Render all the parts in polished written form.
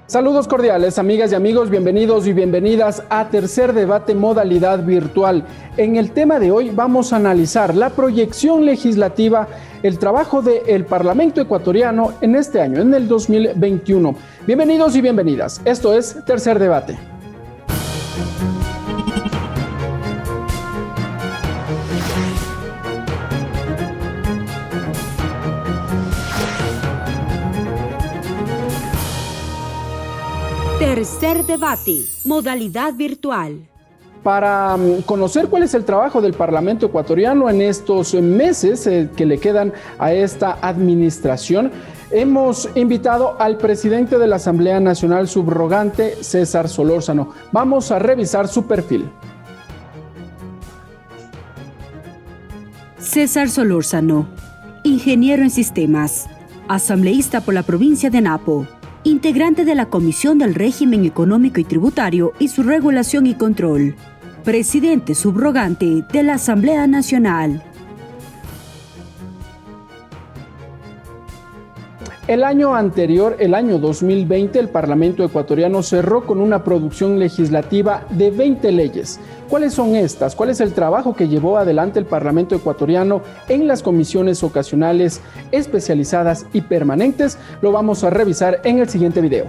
Saludos cordiales, amigas y amigos, bienvenidos y bienvenidas a Tercer Debate Modalidad Virtual. En el tema de hoy vamos a analizar la proyección legislativa, el trabajo del Parlamento ecuatoriano en este año, en el 2021. Bienvenidos y bienvenidas, esto es Tercer Debate. Tercer Debate, modalidad virtual. Para conocer cuál es el trabajo del Parlamento ecuatoriano en estos meses que le quedan a esta administración, hemos invitado al presidente de la Asamblea Nacional subrogante, César Solórzano. Vamos a revisar su perfil. César Solórzano, ingeniero en sistemas, asambleísta por la provincia de Napo, integrante de la Comisión del Régimen Económico y Tributario y su Regulación y Control, presidente subrogante de la Asamblea Nacional. El año anterior, el año 2020, el Parlamento ecuatoriano cerró con una producción legislativa de 20 leyes. ¿Cuáles son estas? ¿Cuál es el trabajo que llevó adelante el Parlamento ecuatoriano en las comisiones ocasionales, especializadas y permanentes? Lo vamos a revisar en el siguiente video.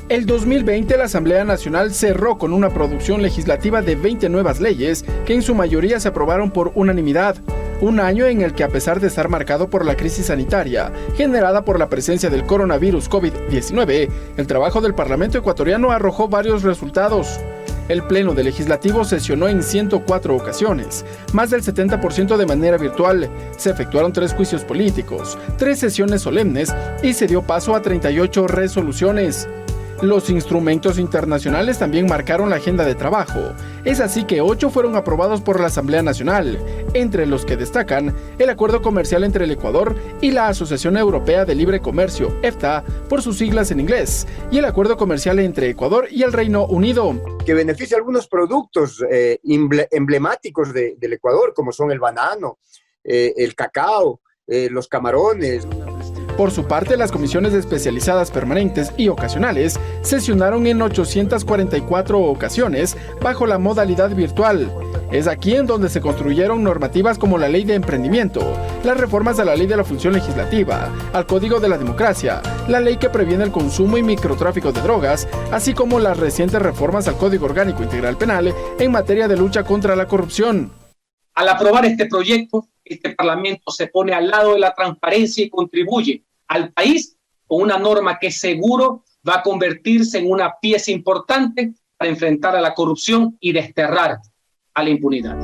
El 2020 la Asamblea Nacional cerró con una producción legislativa de 20 nuevas leyes que en su mayoría se aprobaron por unanimidad. Un año en el que, a pesar de estar marcado por la crisis sanitaria generada por la presencia del coronavirus COVID-19, el trabajo del Parlamento ecuatoriano arrojó varios resultados. El Pleno del Legislativo sesionó en 104 ocasiones, más del 70% de manera virtual. Se efectuaron 3 juicios políticos, 3 sesiones solemnes y se dio paso a 38 resoluciones. Los instrumentos internacionales también marcaron la agenda de trabajo. Es así que 8 fueron aprobados por la Asamblea Nacional, entre los que destacan el Acuerdo Comercial entre el Ecuador y la Asociación Europea de Libre Comercio, EFTA, por sus siglas en inglés, y el Acuerdo Comercial entre Ecuador y el Reino Unido, que beneficia algunos productos emblemáticos del Ecuador, como son el banano, el cacao, los camarones. Por su parte, las comisiones especializadas permanentes y ocasionales sesionaron en 844 ocasiones bajo la modalidad virtual. Es aquí en donde se construyeron normativas como la Ley de Emprendimiento, las reformas a la Ley de la Función Legislativa, al Código de la Democracia, la ley que previene el consumo y microtráfico de drogas, así como las recientes reformas al Código Orgánico Integral Penal en materia de lucha contra la corrupción. Al aprobar este proyecto, este Parlamento se pone al lado de la transparencia y contribuye al país con una norma que seguro va a convertirse en una pieza importante para enfrentar a la corrupción y desterrar a la impunidad.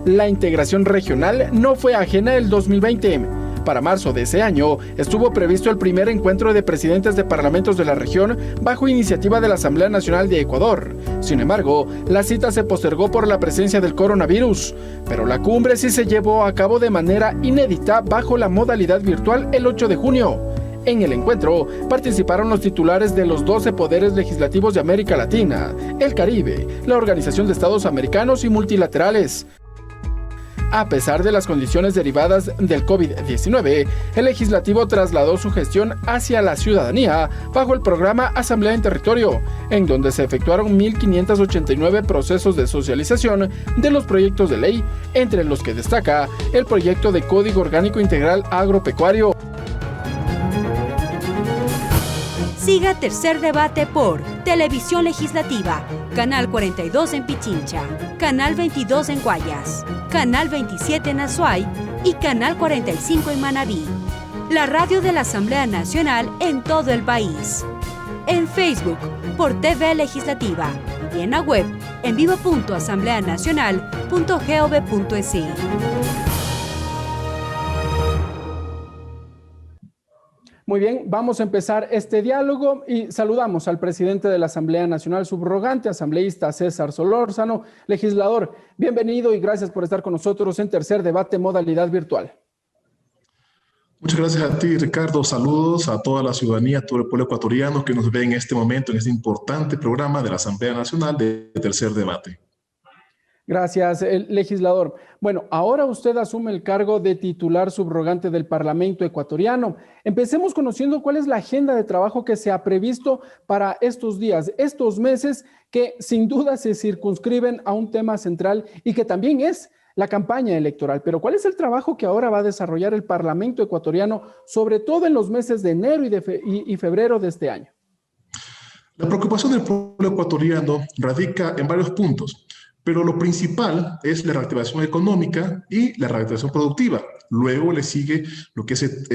La integración regional no fue ajena el 2020. Para marzo de ese año estuvo previsto el primer encuentro de presidentes de parlamentos de la región bajo iniciativa de la Asamblea Nacional de Ecuador. Sin embargo, la cita se postergó por la presencia del coronavirus, pero la cumbre sí se llevó a cabo de manera inédita bajo la modalidad virtual el 8 de junio. En el encuentro participaron los titulares de los 12 poderes legislativos de América Latina, el Caribe, la Organización de Estados Americanos y multilaterales. A pesar de las condiciones derivadas del COVID-19, el legislativo trasladó su gestión hacia la ciudadanía bajo el programa Asamblea en Territorio, en donde se efectuaron 1.589 procesos de socialización de los proyectos de ley, entre los que destaca el proyecto de Código Orgánico Integral Agropecuario. Siga Tercer Debate por Televisión Legislativa, Canal 42 en Pichincha, Canal 22 en Guayas, Canal 27 en Azuay y Canal 45 en Manabí. La radio de la Asamblea Nacional en todo el país. En Facebook por TV Legislativa y en la web en vivo.asambleanacional.gov.es. Muy bien, vamos a empezar este diálogo y saludamos al presidente de la Asamblea Nacional subrogante, asambleísta César Solórzano. Legislador, bienvenido y gracias por estar con nosotros en Tercer Debate Modalidad Virtual. Muchas gracias a ti, Ricardo. Saludos a toda la ciudadanía, a todo el pueblo ecuatoriano que nos ve en este momento, en este importante programa de la Asamblea Nacional de Tercer Debate. Gracias, legislador. Bueno, ahora usted asume el cargo de titular subrogante del Parlamento ecuatoriano. Empecemos conociendo cuál es la agenda de trabajo que se ha previsto para estos días, estos meses que sin duda se circunscriben a un tema central y que también es la campaña electoral. Pero ¿cuál es el trabajo que ahora va a desarrollar el Parlamento ecuatoriano, sobre todo en los meses de enero y febrero de este año? La preocupación del pueblo ecuatoriano radica en varios puntos, pero lo principal es la reactivación económica y la reactivación productiva. Luego le sigue lo que es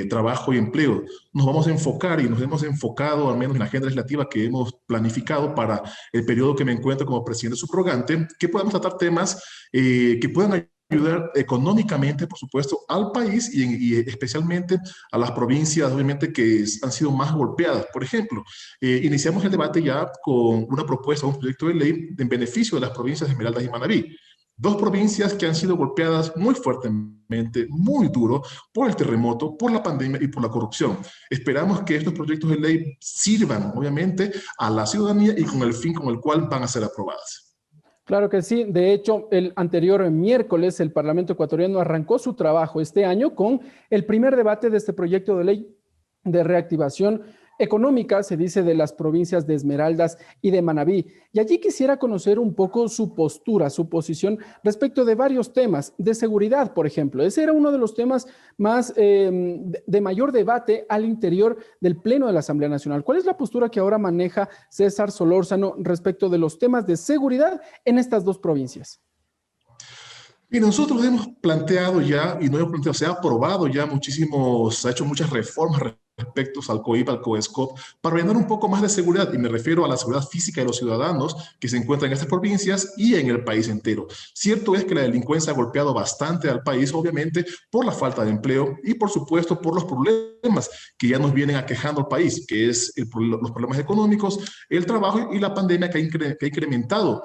trabajo y empleo. Nos vamos a enfocar y nos hemos enfocado, al menos en la agenda legislativa que hemos planificado para el periodo que me encuentro como presidente subrogante, que podamos tratar temas que puedan ayudar económicamente, por supuesto, al país y especialmente a las provincias, obviamente, que han sido más golpeadas. Por ejemplo, iniciamos el debate ya con una propuesta, un proyecto de ley en beneficio de las provincias de Esmeraldas y Manabí. Dos provincias que han sido golpeadas muy fuertemente, muy duro, por el terremoto, por la pandemia y por la corrupción. Esperamos que estos proyectos de ley sirvan, obviamente, a la ciudadanía y con el fin con el cual van a ser aprobadas. Claro que sí. De hecho, el anterior miércoles el Parlamento ecuatoriano arrancó su trabajo este año con el primer debate de este proyecto de ley de reactivación económica, se dice, de las provincias de Esmeraldas y de Manabí. Y allí quisiera conocer un poco su postura, su posición respecto de varios temas, de seguridad, por ejemplo. Ese era uno de los temas más de mayor debate al interior del Pleno de la Asamblea Nacional. ¿Cuál es la postura que ahora maneja César Solórzano respecto de los temas de seguridad en estas dos provincias? Y nosotros hemos planteado ya, y no hemos planteado, se ha aprobado ya se ha hecho muchas reformas respecto al COIP, al COESCOP, para brindar un poco más de seguridad, y me refiero a la seguridad física de los ciudadanos que se encuentran en estas provincias y en el país entero. Cierto es que la delincuencia ha golpeado bastante al país, obviamente, por la falta de empleo y, por supuesto, por los problemas que ya nos vienen aquejando al país, que es los problemas económicos, el trabajo y la pandemia que ha incrementado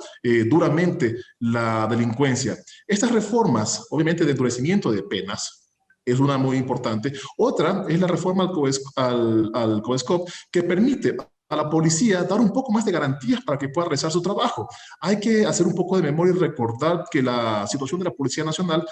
duramente la delincuencia. Estas reformas, obviamente, de endurecimiento de penas, es una muy importante. Otra es la reforma al COESCOP, que permite a la policía dar un poco más de garantías para que pueda realizar su trabajo. Hay que hacer un poco de memoria y recordar que la situación de la Policía Nacional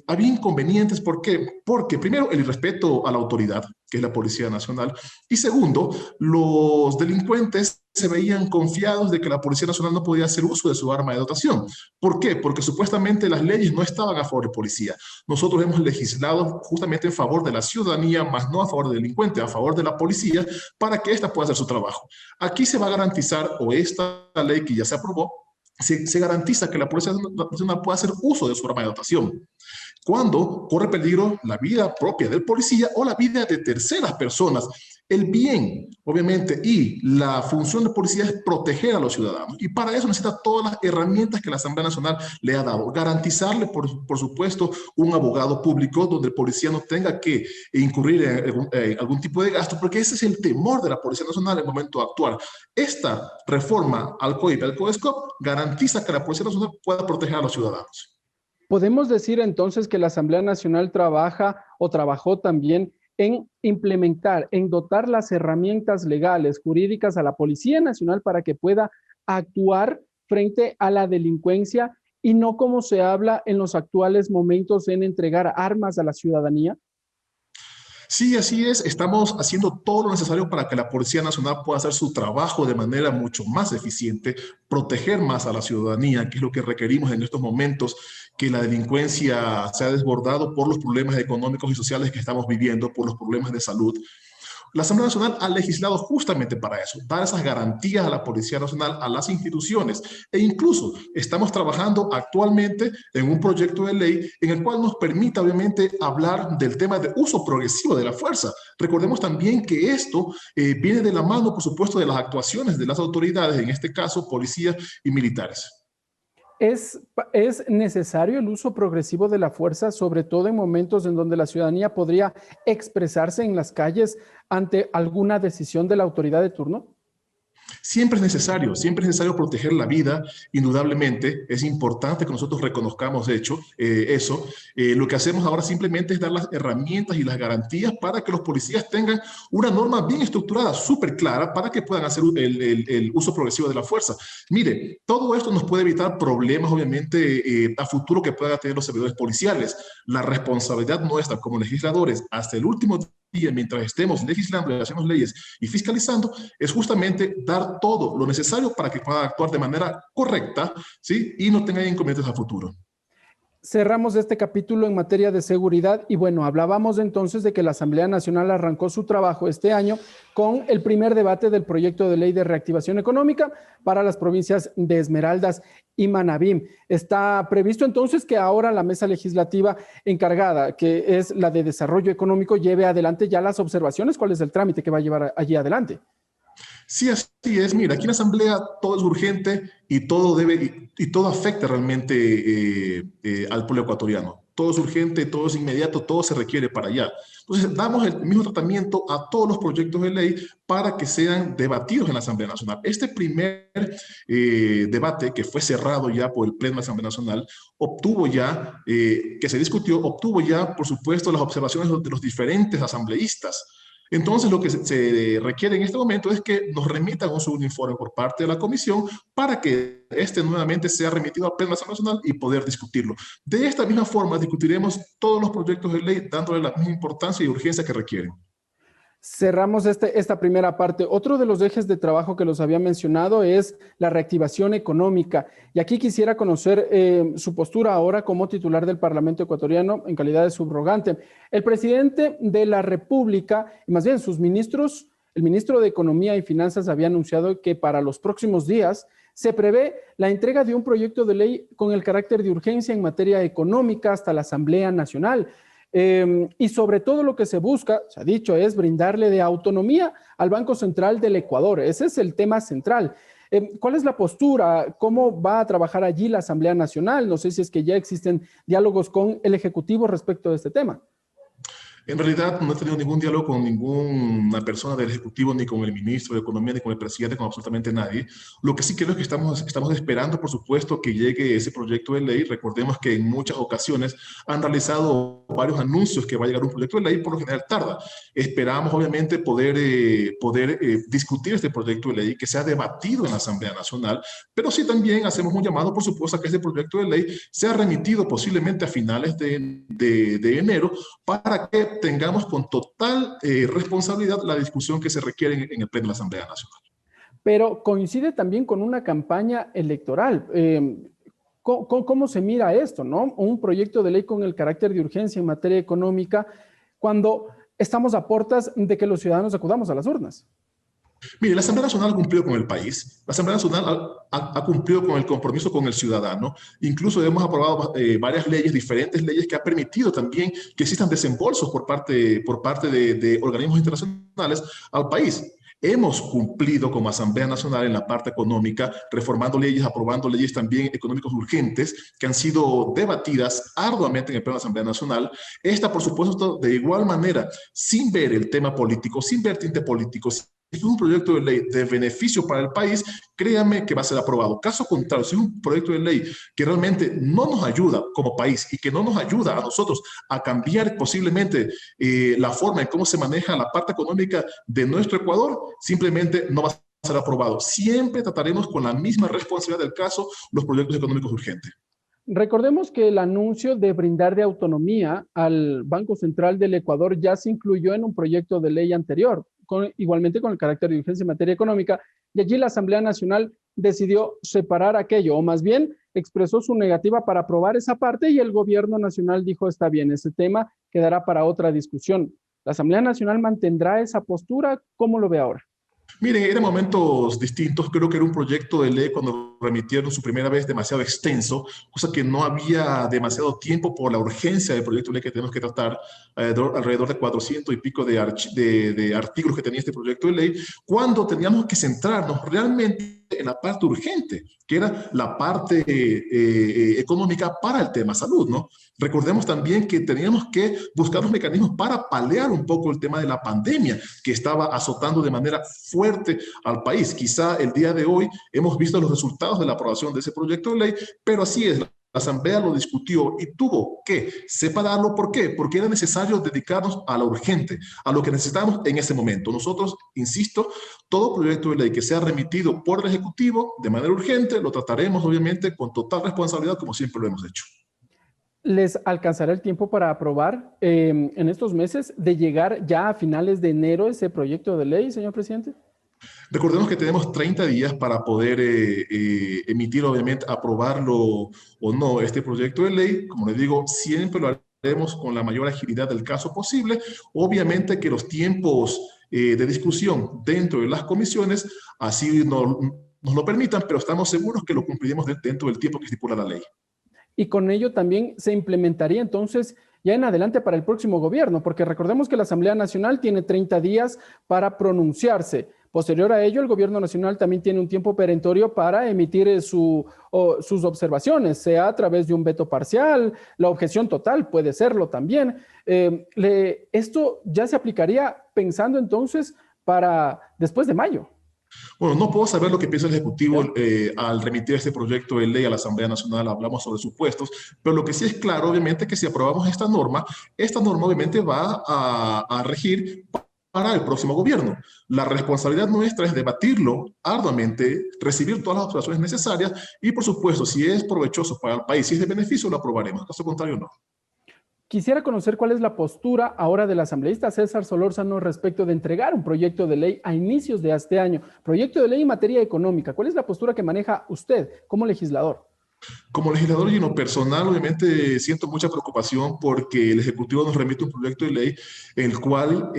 había inconvenientes. ¿Por qué? Porque primero el irrespeto a la autoridad, que es la Policía Nacional, y segundo, los delincuentes se veían confiados de que la Policía Nacional no podía hacer uso de su arma de dotación. ¿Por qué? Porque supuestamente las leyes no estaban a favor de policía. Nosotros hemos legislado justamente en favor de la ciudadanía, más no a favor del delincuente, a favor de la policía, para que ésta pueda hacer su trabajo. Aquí se va a garantizar, o esta ley que ya se aprobó, se garantiza que la Policía Nacional pueda hacer uso de su arma de dotación cuando corre peligro la vida propia del policía o la vida de terceras personas. El bien, obviamente, y la función de policía es proteger a los ciudadanos. Y para eso necesita todas las herramientas que la Asamblea Nacional le ha dado. Garantizarle, por supuesto, un abogado público donde el policía no tenga que incurrir en algún tipo de gasto, porque ese es el temor de la Policía Nacional en el momento actual. Esta reforma al COIP, al COESCOP, garantiza que la Policía Nacional pueda proteger a los ciudadanos. ¿Podemos decir entonces que la Asamblea Nacional trabaja o trabajó también en implementar, en dotar las herramientas legales, jurídicas a la Policía Nacional para que pueda actuar frente a la delincuencia y no como se habla en los actuales momentos en entregar armas a la ciudadanía? Sí, así es. Estamos haciendo todo lo necesario para que la Policía Nacional pueda hacer su trabajo de manera mucho más eficiente, proteger más a la ciudadanía, que es lo que requerimos en estos momentos, que la delincuencia se ha desbordado por los problemas económicos y sociales que estamos viviendo, por los problemas de salud. La Asamblea Nacional ha legislado justamente para eso, dar esas garantías a la Policía Nacional, a las instituciones, e incluso estamos trabajando actualmente en un proyecto de ley en el cual nos permite, obviamente, hablar del tema de uso progresivo de la fuerza. Recordemos también que esto viene de la mano, por supuesto, de las actuaciones de las autoridades, en este caso, policías y militares. ¿Es necesario el uso progresivo de la fuerza, sobre todo en momentos en donde la ciudadanía podría expresarse en las calles ante alguna decisión de la autoridad de turno? Siempre es necesario proteger la vida, indudablemente. Es importante que nosotros reconozcamos eso. Lo que hacemos ahora simplemente es dar las herramientas y las garantías para que los policías tengan una norma bien estructurada, súper clara, para que puedan hacer el uso progresivo de la fuerza. Mire, todo esto nos puede evitar problemas, obviamente, a futuro que puedan tener los servidores policiales. La responsabilidad nuestra como legisladores hasta el último día, mientras estemos legislando y haciendo leyes y fiscalizando, es justamente dar todo lo necesario para que puedan actuar de manera correcta, ¿sí? Y no tengan inconvenientes a futuro. Cerramos este capítulo en materia de seguridad y bueno, hablábamos entonces de que la Asamblea Nacional arrancó su trabajo este año con el primer debate del proyecto de ley de reactivación económica para las provincias de Esmeraldas y Manabí. Está previsto entonces que ahora la mesa legislativa encargada, que es la de desarrollo económico, lleve adelante ya las observaciones. ¿Cuál es el trámite que va a llevar allí adelante? Sí, así es. Mira, aquí en la Asamblea todo es urgente y todo afecta realmente al pueblo ecuatoriano. Todo es urgente, todo es inmediato, todo se requiere para allá. Entonces, damos el mismo tratamiento a todos los proyectos de ley para que sean debatidos en la Asamblea Nacional. Este primer debate, que fue cerrado ya por el Pleno de la Asamblea Nacional, obtuvo ya, obtuvo ya, por supuesto, las observaciones de los diferentes asambleístas. Entonces, lo que se requiere en este momento es que nos remitan un informe por parte de la comisión para que este nuevamente sea remitido al Pleno Nacional y poder discutirlo. De esta misma forma, discutiremos todos los proyectos de ley dándole la misma importancia y urgencia que requieren. Cerramos esta primera parte. Otro de los ejes de trabajo que los había mencionado es la reactivación económica. Y aquí quisiera conocer su postura ahora como titular del Parlamento ecuatoriano en calidad de subrogante. El presidente de la República, y más bien sus ministros, el ministro de Economía y Finanzas había anunciado que para los próximos días se prevé la entrega de un proyecto de ley con el carácter de urgencia en materia económica hasta la Asamblea Nacional. Y sobre todo lo que se busca, se ha dicho, es brindarle de autonomía al Banco Central del Ecuador. Ese es el tema central. ¿Cuál es la postura? ¿Cómo va a trabajar allí la Asamblea Nacional? No sé si es que ya existen diálogos con el Ejecutivo respecto de este tema. En realidad no he tenido ningún diálogo con ninguna persona del Ejecutivo, ni con el ministro de Economía, ni con el presidente, con absolutamente nadie. Lo que sí creo es que estamos esperando, por supuesto, que llegue ese proyecto de ley. Recordemos que en muchas ocasiones han realizado varios anuncios que va a llegar un proyecto de ley, por lo general tarda. Esperamos, obviamente, poder discutir este proyecto de ley, que sea debatido en la Asamblea Nacional, pero sí también hacemos un llamado, por supuesto, a que este proyecto de ley sea remitido posiblemente a finales de enero para que tengamos con total responsabilidad la discusión que se requiere en el Pleno de la Asamblea Nacional. Pero coincide también con una campaña electoral. ¿Cómo se mira esto, no? Un proyecto de ley con el carácter de urgencia en materia económica cuando estamos a puertas de que los ciudadanos acudamos a las urnas. Mire, la Asamblea Nacional ha cumplido con el país, la Asamblea Nacional ha cumplido con el compromiso con el ciudadano, incluso hemos aprobado varias leyes, diferentes leyes que han permitido también que existan desembolsos por parte de organismos internacionales al país. Hemos cumplido como Asamblea Nacional en la parte económica, reformando leyes, aprobando leyes también económicas urgentes que han sido debatidas arduamente en el Pleno de la Asamblea Nacional. Esta, por supuesto, de igual manera, sin ver el tema político, sin ver tinte político, si es un proyecto de ley de beneficio para el país, créanme que va a ser aprobado. Caso contrario, si es un proyecto de ley que realmente no nos ayuda como país y que no nos ayuda a nosotros a cambiar posiblemente la forma en cómo se maneja la parte económica de nuestro Ecuador, simplemente no va a ser aprobado. Siempre trataremos con la misma responsabilidad del caso los proyectos económicos urgentes. Recordemos que el anuncio de brindar de autonomía al Banco Central del Ecuador ya se incluyó en un proyecto de ley anterior, igualmente con el carácter de urgencia en materia económica, y allí la Asamblea Nacional decidió separar aquello, o más bien expresó su negativa para aprobar esa parte y el gobierno nacional dijo, está bien, ese tema quedará para otra discusión. ¿La Asamblea Nacional mantendrá esa postura? ¿Cómo lo ve ahora? Miren, eran momentos distintos. Creo que era un proyecto de ley cuando remitieron su primera vez demasiado extenso, cosa que no había demasiado tiempo por la urgencia del proyecto de ley que tenemos que tratar, alrededor de 400 y pico de artículos que tenía este proyecto de ley, cuando teníamos que centrarnos realmente en la parte urgente, que era la parte económica para el tema salud, ¿no? Recordemos también que teníamos que buscar los mecanismos para paliar un poco el tema de la pandemia que estaba azotando de manera fuerte al país. Quizá el día de hoy hemos visto los resultados de la aprobación de ese proyecto de ley, pero así es. La Asamblea lo discutió y tuvo que separarlo. ¿Por qué? Porque era necesario dedicarnos a lo urgente, a lo que necesitamos en ese momento. Nosotros, insisto, todo proyecto de ley que sea remitido por el Ejecutivo de manera urgente, lo trataremos obviamente con total responsabilidad, como siempre lo hemos hecho. ¿Les alcanzará el tiempo para aprobar en estos meses de llegar ya a finales de enero ese proyecto de ley, señor presidente? Recordemos que tenemos 30 días para poder emitir, obviamente, aprobarlo o no este proyecto de ley. Como les digo, siempre lo haremos con la mayor agilidad del caso posible. Obviamente que los tiempos de discusión dentro de las comisiones así nos lo permitan, pero estamos seguros que lo cumpliremos dentro del tiempo que estipula la ley. Y con ello también se implementaría entonces ya en adelante para el próximo gobierno, porque recordemos que la Asamblea Nacional tiene 30 días para pronunciarse. Posterior a ello, el gobierno nacional también tiene un tiempo perentorio para emitir sus observaciones, sea a través de un veto parcial, la objeción total puede serlo también. Esto ya se aplicaría pensando entonces para después de mayo. Bueno, no puedo saber lo que piensa el Ejecutivo al remitir este proyecto de ley a la Asamblea Nacional. Hablamos sobre supuestos, pero lo que sí es claro, obviamente, que si aprobamos esta norma obviamente va a regir para el próximo gobierno. La responsabilidad nuestra es debatirlo arduamente, recibir todas las observaciones necesarias y, por supuesto, si es provechoso para el país, si es de beneficio, lo aprobaremos. Caso contrario, no. Quisiera conocer cuál es la postura ahora del asambleísta César Solórzano respecto de entregar un proyecto de ley a inicios de este año, proyecto de ley en materia económica. ¿Cuál es la postura que maneja usted como legislador? Como legislador y en lo personal, obviamente siento mucha preocupación porque el Ejecutivo nos remite un proyecto de ley el cual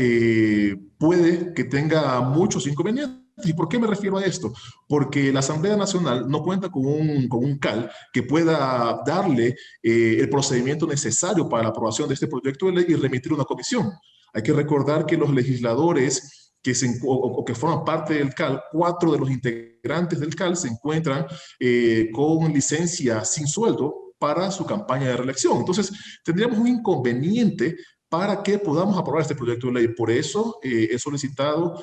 puede que tenga muchos inconvenientes. ¿Y por qué me refiero a esto? Porque la Asamblea Nacional no cuenta con un CAL que pueda darle el procedimiento necesario para la aprobación de este proyecto de ley y remitir a una comisión. Hay que recordar que los legisladores que forman parte del CAL, 4 de los integrantes del CAL se encuentran con licencia sin sueldo para su campaña de reelección. Entonces, tendríamos un inconveniente para que podamos aprobar este proyecto de ley. Por eso he solicitado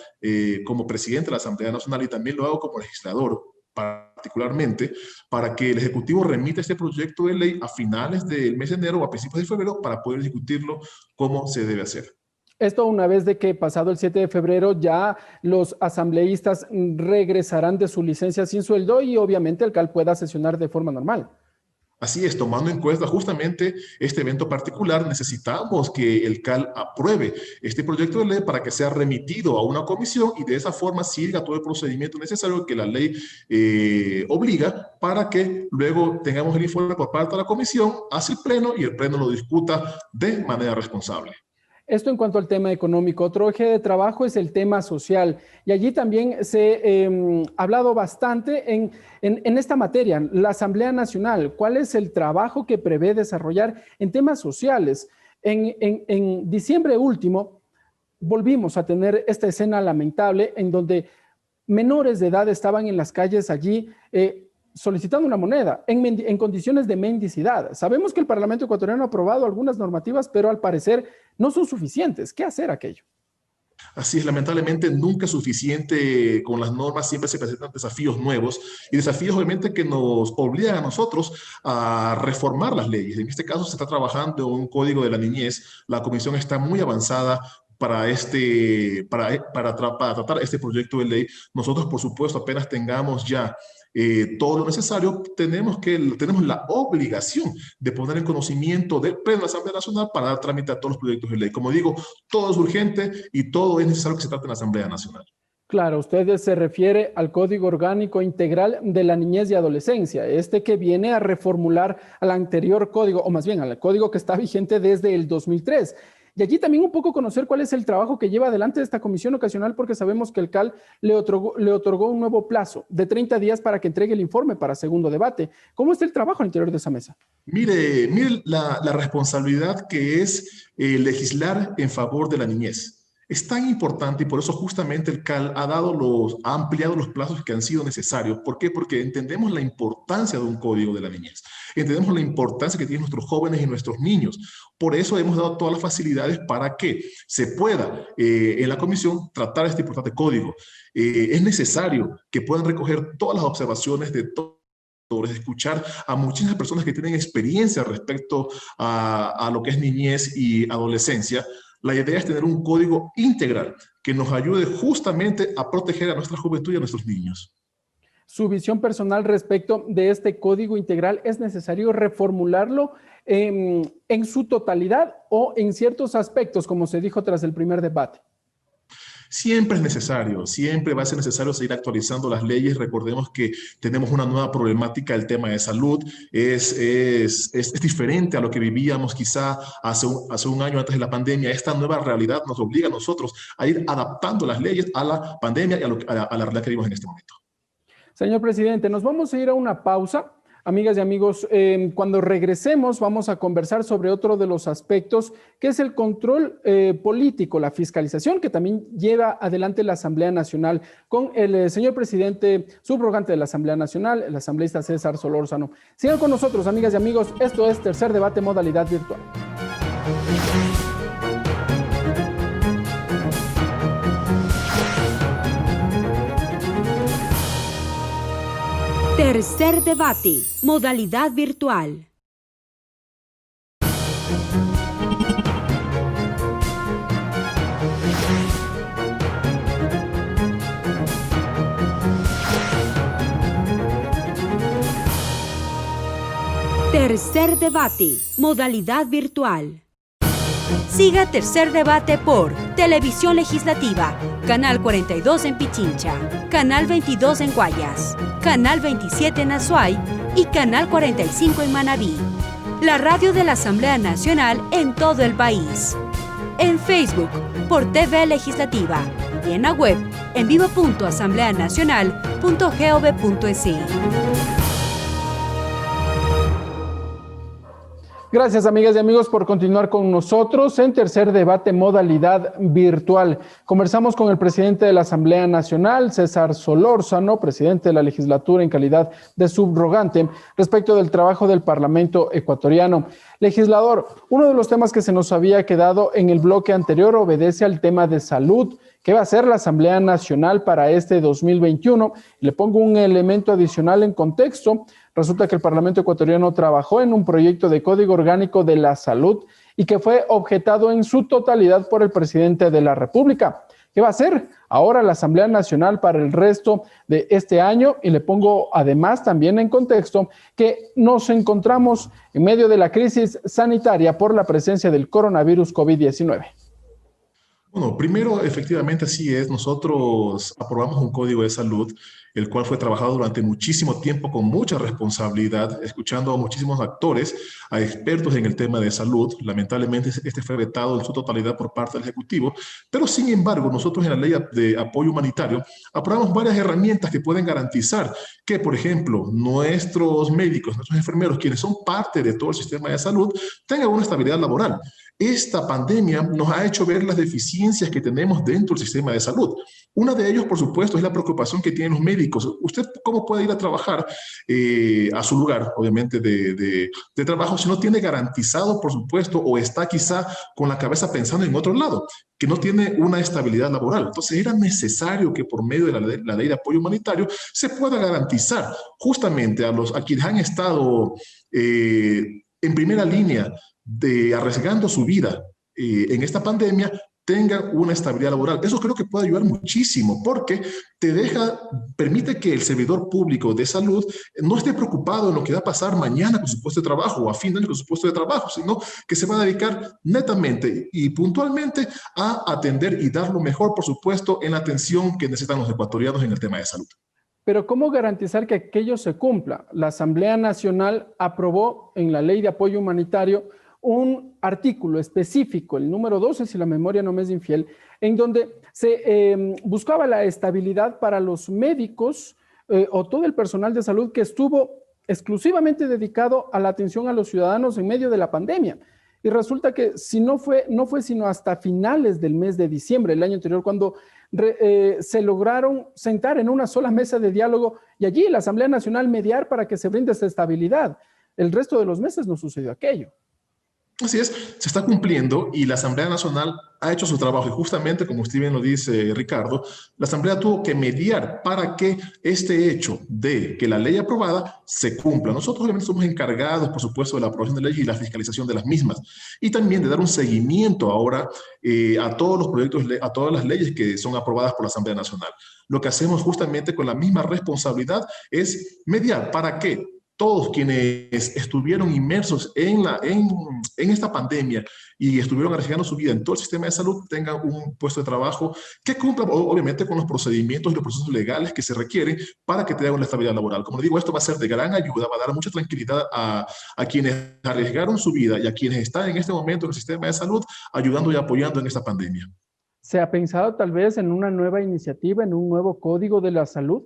como presidente de la Asamblea Nacional y también lo hago como legislador particularmente, para que el Ejecutivo remita este proyecto de ley a finales del mes de enero o a principios de febrero para poder discutirlo como se debe hacer. Esto una vez de que pasado el 7 de febrero ya los asambleístas regresarán de su licencia sin sueldo y obviamente el CAL pueda sesionar de forma normal. Así es, tomando en cuenta justamente este evento particular, necesitamos que el CAL apruebe este proyecto de ley para que sea remitido a una comisión y de esa forma siga todo el procedimiento necesario que la ley obliga para que luego tengamos el informe por parte de la comisión hacia el Pleno y el Pleno lo discuta de manera responsable. Esto en cuanto al tema económico. Otro eje de trabajo es el tema social. Y allí también se ha hablado bastante en esta materia, la Asamblea Nacional. ¿Cuál es el trabajo que prevé desarrollar en temas sociales? En diciembre último volvimos a tener esta escena lamentable en donde menores de edad estaban en las calles allí solicitando una moneda en condiciones de mendicidad. Sabemos que el Parlamento ecuatoriano ha aprobado algunas normativas, pero al parecer no son suficientes. ¿Qué hacer aquello? Así es, lamentablemente nunca es suficiente con las normas, siempre se presentan desafíos nuevos y desafíos obviamente que nos obligan a nosotros a reformar las leyes. En este caso se está trabajando en un código de la niñez, la comisión está muy avanzada para tratar este proyecto de ley. Nosotros, por supuesto, apenas tengamos ya todo lo necesario, tenemos la obligación de poner en conocimiento del Pleno de la Asamblea Nacional para dar trámite a todos los proyectos de ley. Como digo, todo es urgente y todo es necesario que se trate en la Asamblea Nacional. Claro, usted se refiere al Código Orgánico Integral de la Niñez y Adolescencia, este que viene a reformular al anterior código, o más bien al código que está vigente desde el 2003. Y allí también un poco conocer cuál es el trabajo que lleva adelante esta comisión ocasional, porque sabemos que el CAL le otorgó un nuevo plazo de 30 días para que entregue el informe para segundo debate. ¿Cómo está el trabajo al interior de esa mesa? Mire la responsabilidad que es legislar en favor de la niñez. Es tan importante y por eso justamente el CAL ha ampliado los plazos que han sido necesarios. ¿Por qué? Porque entendemos la importancia de un código de la niñez. Entendemos la importancia que tienen nuestros jóvenes y nuestros niños. Por eso hemos dado todas las facilidades para que se pueda en la comisión tratar este importante código. Es necesario que puedan recoger todas las observaciones de todos, escuchar a muchísimas personas que tienen experiencia respecto a lo que es niñez y adolescencia. La idea es tener un código integral que nos ayude justamente a proteger a nuestra juventud y a nuestros niños. Su visión personal respecto de este código integral, ¿es necesario reformularlo en su totalidad o en ciertos aspectos, como se dijo tras el primer debate? Siempre es necesario, siempre va a ser necesario seguir actualizando las leyes. Recordemos que tenemos una nueva problemática, el tema de salud es diferente a lo que vivíamos quizá hace un año antes de la pandemia. Esta nueva realidad nos obliga a nosotros a ir adaptando las leyes a la pandemia y a la realidad que vivimos en este momento. Señor presidente, nos vamos a ir a una pausa. Amigas y amigos, cuando regresemos vamos a conversar sobre otro de los aspectos, que es el control político, la fiscalización que también lleva adelante la Asamblea Nacional con el señor presidente subrogante de la Asamblea Nacional, el asambleísta César Solórzano. Sigan con nosotros, amigas y amigos, esto es Tercer Debate Modalidad Virtual. Tercer debate, modalidad virtual. Tercer debate, modalidad virtual. Siga Tercer Debate por Televisión Legislativa, Canal 42 en Pichincha, Canal 22 en Guayas, Canal 27 en Azuay y Canal 45 en Manabí. La radio de la Asamblea Nacional en todo el país. En Facebook por TV Legislativa y en la web en vivo.asambleanacional.gov.es. Gracias, amigas y amigos, por continuar con nosotros en Tercer Debate Modalidad Virtual. Conversamos con el presidente de la Asamblea Nacional, César Solórzano, presidente de la legislatura en calidad de subrogante, respecto del trabajo del Parlamento ecuatoriano. Legislador, uno de los temas que se nos había quedado en el bloque anterior obedece al tema de salud. ¿Qué va a hacer la Asamblea Nacional para este 2021? Le pongo un elemento adicional en contexto. Resulta que el Parlamento ecuatoriano trabajó en un proyecto de Código Orgánico de la Salud y que fue objetado en su totalidad por el presidente de la República. ¿Qué va a hacer ahora la Asamblea Nacional para el resto de este año? Y le pongo además también en contexto que nos encontramos en medio de la crisis sanitaria por la presencia del coronavirus COVID-19. Bueno, primero, efectivamente, así es. Nosotros aprobamos un código de salud, el cual fue trabajado durante muchísimo tiempo con mucha responsabilidad, escuchando a muchísimos actores, a expertos en el tema de salud. Lamentablemente, este fue vetado en su totalidad por parte del Ejecutivo, pero sin embargo, nosotros en la Ley de Apoyo Humanitario aprobamos varias herramientas que pueden garantizar que, por ejemplo, nuestros médicos, nuestros enfermeros, quienes son parte de todo el sistema de salud, tengan una estabilidad laboral. Esta pandemia nos ha hecho ver las deficiencias que tenemos dentro del sistema de salud. Una de ellos, por supuesto, es la preocupación que tienen los médicos. ¿Usted cómo puede ir a trabajar a su lugar, obviamente, de trabajo si no tiene garantizado, por supuesto, o está quizá con la cabeza pensando en otro lado, que no tiene una estabilidad laboral? Entonces, era necesario que por medio de la ley de apoyo humanitario se pueda garantizar justamente a quienes han estado en primera línea arriesgando su vida en esta pandemia, tengan una estabilidad laboral. Eso creo que puede ayudar muchísimo porque permite que el servidor público de salud no esté preocupado en lo que va a pasar mañana con su puesto de trabajo o a fin de año con su puesto de trabajo, sino que se va a dedicar netamente y puntualmente a atender y dar lo mejor, por supuesto, en la atención que necesitan los ecuatorianos en el tema de salud. Pero ¿cómo garantizar que aquello se cumpla? La Asamblea Nacional aprobó en la Ley de Apoyo Humanitario un artículo específico, el número 12, si la memoria no me es infiel, en donde se buscaba la estabilidad para los médicos o todo el personal de salud que estuvo exclusivamente dedicado a la atención a los ciudadanos en medio de la pandemia. Y resulta que si no fue sino hasta finales del mes de diciembre del año anterior cuando se lograron sentar en una sola mesa de diálogo y allí la Asamblea Nacional mediar para que se brinde esa estabilidad. El resto de los meses no sucedió aquello. Así es, se está cumpliendo y la Asamblea Nacional ha hecho su trabajo y justamente, como usted bien lo dice, Ricardo, la Asamblea tuvo que mediar para que este hecho de que la ley aprobada se cumpla. Nosotros obviamente somos encargados, por supuesto, de la aprobación de leyes y la fiscalización de las mismas y también de dar un seguimiento ahora a todos los proyectos, a todas las leyes que son aprobadas por la Asamblea Nacional. Lo que hacemos justamente con la misma responsabilidad es mediar para que todos quienes estuvieron inmersos en esta pandemia y estuvieron arriesgando su vida en todo el sistema de salud tengan un puesto de trabajo que cumpla obviamente con los procedimientos y los procesos legales que se requieren para que tengan una estabilidad laboral. Como digo, esto va a ser de gran ayuda, va a dar mucha tranquilidad a quienes arriesgaron su vida y a quienes están en este momento en el sistema de salud ayudando y apoyando en esta pandemia. ¿Se ha pensado tal vez en una nueva iniciativa, en un nuevo código de la salud?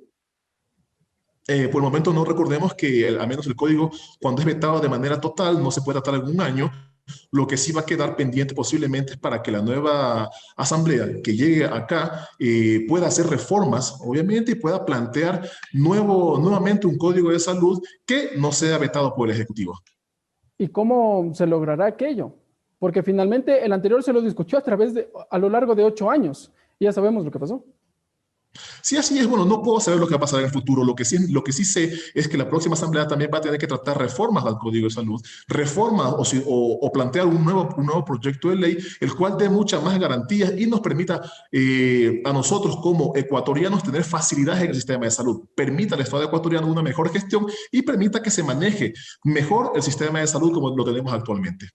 Por el momento no recordemos que al menos el código, cuando es vetado de manera total, no se puede tratar en un año. Lo que sí va a quedar pendiente posiblemente es para que la nueva asamblea que llegue acá pueda hacer reformas, obviamente, y pueda plantear nuevamente un código de salud que no sea vetado por el Ejecutivo. ¿Y cómo se logrará aquello? Porque finalmente el anterior se lo discutió a lo largo de 8 años y ya sabemos lo que pasó. Sí, así es. Bueno, no puedo saber lo que va a pasar en el futuro. Lo que sí sé es que la próxima asamblea también va a tener que tratar reformas al Código de Salud, reformas o plantear un nuevo proyecto de ley, el cual dé muchas más garantías y nos permita a nosotros como ecuatorianos tener facilidades en el sistema de salud, permita al Estado ecuatoriano una mejor gestión y permita que se maneje mejor el sistema de salud como lo tenemos actualmente.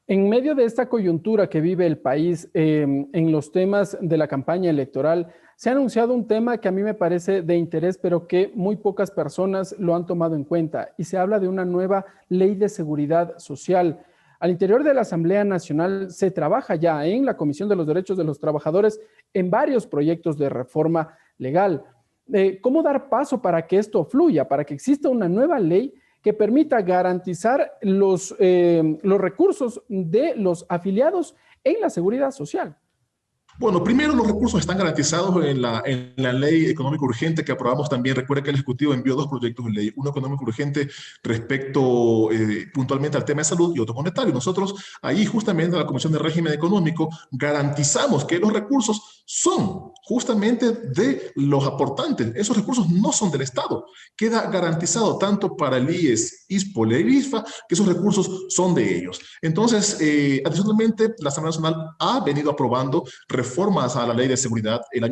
En medio de esta coyuntura que vive el país en los temas de la campaña electoral, se ha anunciado un tema que a mí me parece de interés, pero que muy pocas personas lo han tomado en cuenta, y se habla de una nueva ley de seguridad social. Al interior de la Asamblea Nacional se trabaja ya en la Comisión de los Derechos de los Trabajadores en varios proyectos de reforma legal. ¿Cómo dar paso para que esto fluya, para que exista una nueva ley que permita garantizar los recursos de los afiliados en la seguridad social? Bueno, primero los recursos están garantizados en la ley económica urgente que aprobamos también. Recuerda que el Ejecutivo envió 2 proyectos de ley, uno económico urgente respecto puntualmente al tema de salud y otro monetario. Nosotros ahí justamente en la Comisión de Régimen Económico garantizamos que los recursos son justamente de los aportantes. Esos recursos no son del Estado. Queda garantizado tanto para el IES, ISPOL e ISFA que esos recursos son de ellos. Entonces, adicionalmente, la Asamblea Nacional ha venido aprobando reformas a la ley de seguridad. El